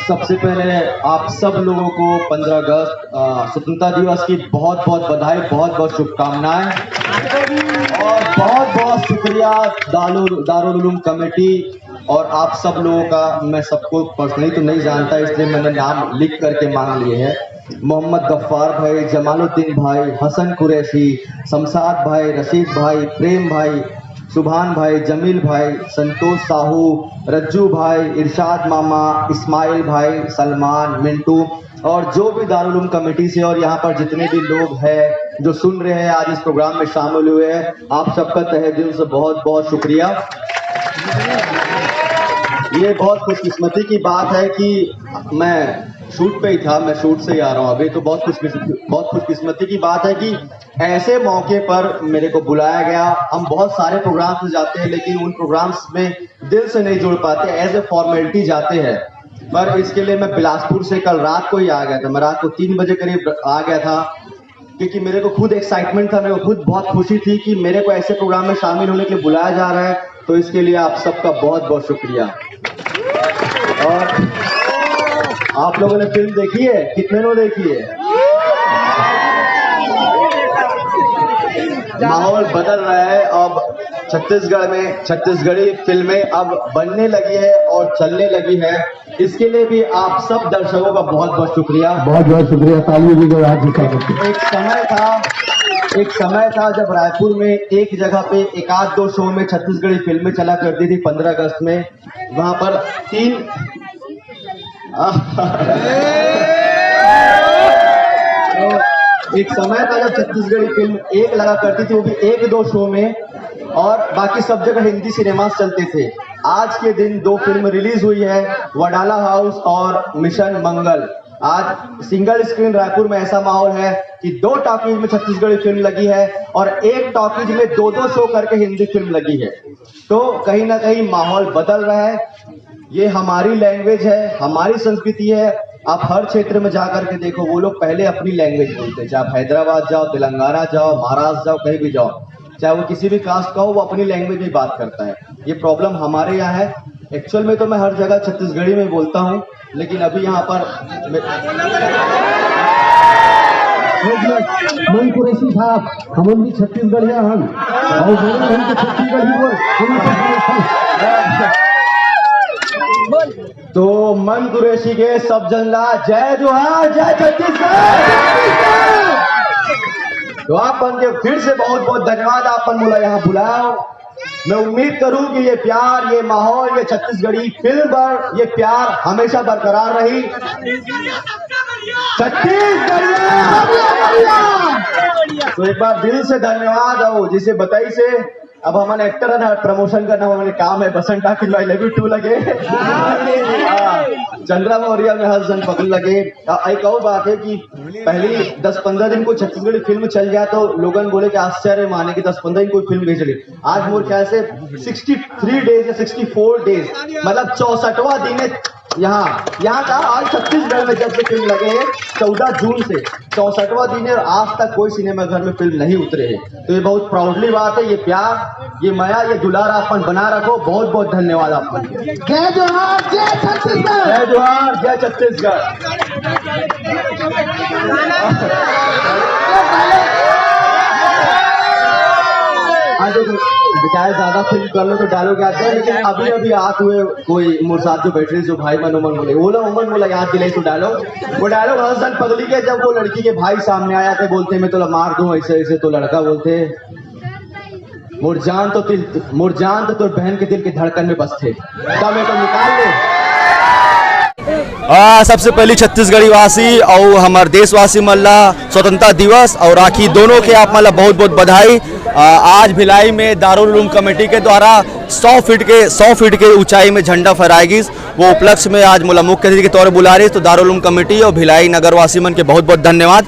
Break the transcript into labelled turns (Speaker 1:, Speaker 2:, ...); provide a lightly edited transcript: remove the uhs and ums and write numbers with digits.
Speaker 1: सबसे पहले आप सब लोगों को 15 अगस्त स्वतंत्रता दिवस की बहुत बहुत बधाई, बहुत बहुत शुभकामनाएं और बहुत बहुत शुक्रिया दारुल उलूम कमेटी और आप सब लोगों का। मैं सबको पर्सनली तो नहीं जानता, इसलिए मैंने नाम लिख करके मांग लिए हैं। मोहम्मद गफ्फार भाई, जमालुद्दीन भाई, हसन कुरैशी, शमशाद भाई, रशीद भाई, प्रेम भाई, सुभान भाई, जमील भाई, संतोष साहू, रज्जू भाई, इरशाद मामा, इस्माइल भाई, सलमान, मिंटू और जो भी दारुल उलूम कमेटी से और यहाँ पर जितने भी लोग हैं जो सुन रहे हैं, आज इस प्रोग्राम में शामिल हुए हैं, आप सबका तहे दिल से बहुत बहुत शुक्रिया। ये बहुत खुशकिस्मती की बात है कि मैं शूट पे ही था, मैं शूट से ही आ रहा हूँ अभी, तो बहुत खुशकिस्मती की बात है कि ऐसे मौके पर मेरे को बुलाया गया। हम बहुत सारे प्रोग्राम्स में जाते हैं लेकिन उन प्रोग्राम्स में दिल से नहीं जुड़ पाते, एज ए फॉर्मेलिटी जाते हैं। पर इसके लिए मैं बिलासपुर से कल रात को ही आ गया था। मैं रात को 3 बजे करीब आ गया था क्योंकि मेरे को खुद एक्साइटमेंट था, मेरे को खुद बहुत खुशी थी कि मेरे को ऐसे प्रोग्राम में शामिल होने के लिए बुलाया जा रहा है। तो इसके लिए आप सबका बहुत बहुत शुक्रिया। और आप लोगों ने फिल्म देखी है? कितने लोग देखी है? माहौल बदल रहा है। अब छत्तीसगढ़ में छत्तीसगढ़ी फिल्में अब बनने लगी है और चलने लगी है। इसके लिए भी आप सब दर्शकों का बहुत बहुत शुक्रिया, बहुत बहुत शुक्रिया। तालियों की गड़गड़ाहट। एक समय था जब रायपुर में एक जगह पे एक आध दो शो में छत्तीसगढ़ी फिल्में चला करती थी। 15 अगस्त में वहां पर 3 एक समय था जब छत्तीसगढ़ी फिल्म एक लगा करती थी, वो भी 1-2 शो में, और बाकी सब जगह हिंदी सिनेमा चलते थे। आज के दिन 2 फिल्म रिलीज हुई है, वडाला हाउस और मिशन मंगल। आज सिंगल स्क्रीन रायपुर में ऐसा माहौल है कि 2 टॉकीज में छत्तीसगढ़ी फिल्म लगी है और 1 टॉकीज में 2-2 शो करके हिंदी फिल्म लगी है। तो कहीं ना कहीं माहौल बदल रहा है। ये हमारी लैंग्वेज है, हमारी संस्कृति है। आप हर क्षेत्र में जाकर के देखो, वो लोग पहले अपनी लैंग्वेज बोलते हैं। चाहे आप हैदराबाद जाओ, तेलंगाना जाओ, महाराष्ट्र जाओ, कहीं भी जाओ, चाहे वो किसी भी कास्ट का हो, वो अपनी लैंग्वेज में बात करता है। ये प्रॉब्लम हमारे यहाँ है। एक्चुअल में तो मैं हर जगह छत्तीसगढ़ी में बोलता हूँ, लेकिन अभी यहाँ पर
Speaker 2: मन कुरैशी साहब, हम भी छत्तीसगढ़िया हम
Speaker 1: तो मन कुरैशी के सब जनला जय जोहार, जय छत्तीसगढ़। तो आप बन के फिर से बहुत बहुत धन्यवाद। आपन बोला यहाँ बुलाओ। मैं उम्मीद करूं कि ये प्यार, ये माहौल, ये छत्तीसगढ़ी फिल्म पर ये प्यार हमेशा बरकरार रही। छत्तीसगढ़िया तो एक बार दिल से धन्यवाद। और जिसे बताई से अब हमारे एक्टर है, प्रमोशन करना हमारे काम है। बसंत टाकिज में आई लव यू 2 लगे, चंद्रा मौर्य में हर जन पकड़ लगे। एक और बात है कि पहली 10-15 दिन को छत्तीसगढ़ी फिल्म चल गया तो लोगन बोले कि आश्चर्य माने कि 10-15 दिन कोई फिल्म नहीं चली। आज मोर ख्याल से 63 डेज या 64 डेज, मतलब 64वां दिन है यहाँ का। आज छत्तीसगढ़ में जब से फिल्म लगे हैं 14 जून से 64वां दिन है और आज तक कोई सिनेमा घर में फिल्म नहीं उतरे है। तो ये बहुत प्राउडली बात है। ये प्यार, ये माया, ये दुलार अपन बना रखो। बहुत बहुत धन्यवाद आपको।
Speaker 2: जय जोहार, जय छत्तीसगढ़।
Speaker 1: जय जोहार, जय छत्तीसगढ़। बेचारे ज्यादा फिल्म कर लो तो डालोगे आता है, लेकिन अभी अभी आते हुए कोई मोर साथ जो बैठ रही जो भाई मनोमन बोले वो लोग उमन बोला याद दिलाई तो डालो। वो डायलॉग हसन पगली के जब वो लड़की के भाई सामने आया थे, बोलते मैं तो मार दूं ऐसे ऐसे, तो लड़का बोलते मोर जान तो बहन के दिल के धड़कन में बसते, तब मैं तो निकाल ले।
Speaker 3: सबसे पहली छत्तीसगढ़ी वासी और हमारे देशवासी मल्ला स्वतंत्रता दिवस और राखी दोनों के आप मतलब बहुत बहुत बधाई। आज भिलाई में दारुल उलूम कमेटी के द्वारा 100 फीट के ऊंचाई में झंडा फहराएगी। वो उपलक्ष्य में आज मुख्य अतिथि के तौर पर बुला रही है। तो दारुल उलूम कमेटी और भिलाई नगरवासी मन के बहुत बहुत धन्यवाद।